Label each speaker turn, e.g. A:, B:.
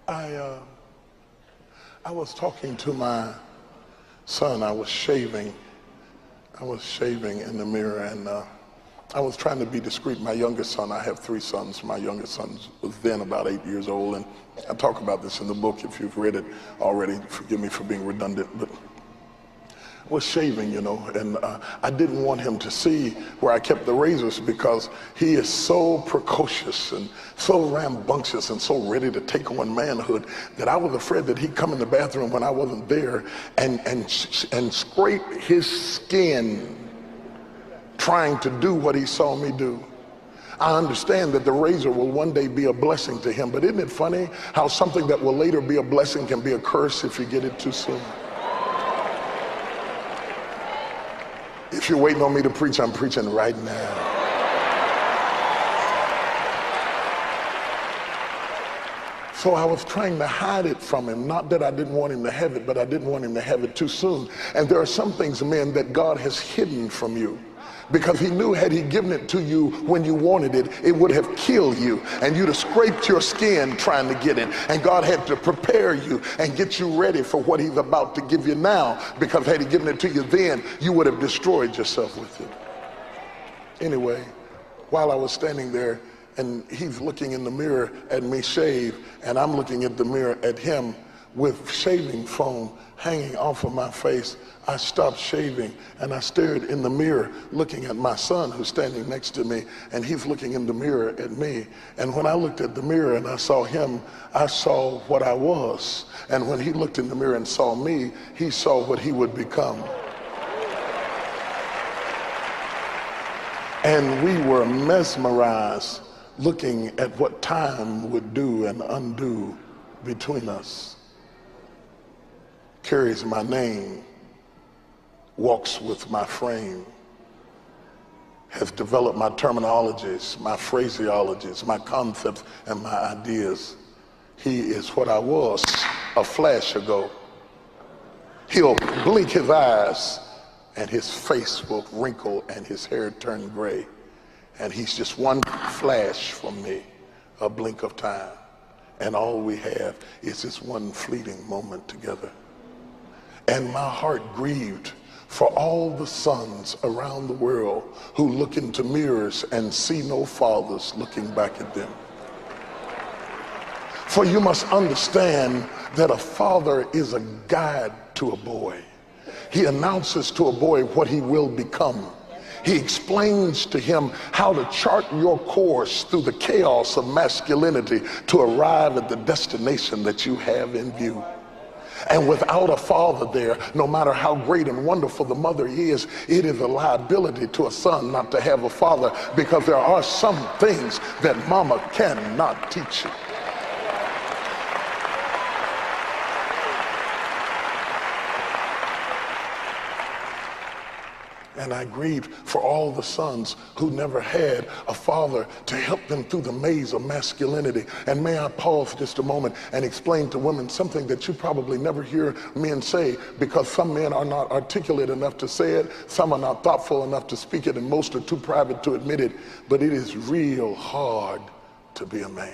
A: I was talking to my son. I was shaving in the mirror, and I was trying to be discreet. My youngest son, I have 3 sons. My youngest son was then about 8 years old, and I talk about this in the book. If you've read it already, forgive me for being redundant, but I was shaving, and I didn't want him to see where I kept the razors, because he is so precocious and so rambunctious and so ready to take on manhood that I was afraid that he'd come in the bathroom when I wasn't there and scrape his skin trying to do what he saw me do. I understand that the razor will one day be a blessing to him, but isn't it funny how something that will later be a blessing can be a curse if you get it too soon? If you're waiting on me to preach, I'm preaching right now. So I was trying to hide it from him. Not that I didn't want him to have it, but I didn't want him to have it too soon. And there are some things, men, that God has hidden from you, because he knew had he given it to you when you wanted it, it would have killed you, and you'd have scraped your skin trying to get it. And God had to prepare you and get you ready for what he's about to give you now, because had he given it to you then, you would have destroyed yourself with it. Anyway, while I was standing there and he's looking in the mirror at me shave, and I'm looking at the mirror at him with shaving foam hanging off of my face, I stopped shaving and I stared in the mirror looking at my son, who's standing next to me, and he's looking in the mirror at me. And when I looked at the mirror and I saw him, I saw what I was. And when he looked in the mirror and saw me, he saw what he would become. And we were mesmerized, looking at what time would do and undo between us. Carries my name, walks with my frame, has developed my terminologies, my phraseologies, my concepts, and my ideas. He is what I was a flash ago. He'll blink his eyes and his face will wrinkle and his hair turn gray. And he's just one flash from me, a blink of time. And all we have is this one fleeting moment together. And my heart grieved for all the sons around the world who look into mirrors and see no fathers looking back at them. For you must understand that a father is a guide to a boy. He announces to a boy what he will become. He explains to him how to chart your course through the chaos of masculinity to arrive at the destination that you have in view. And without a father there, no matter how great and wonderful the mother is, it is a liability to a son not to have a father, because there are some things that mama cannot teach you. And I grieved for all the sons who never had a father to help them through the maze of masculinity. And may I pause just a moment and explain to women something that you probably never hear men say, because some men are not articulate enough to say it, some are not thoughtful enough to speak it, and most are too private to admit it. But it is real hard to be a man.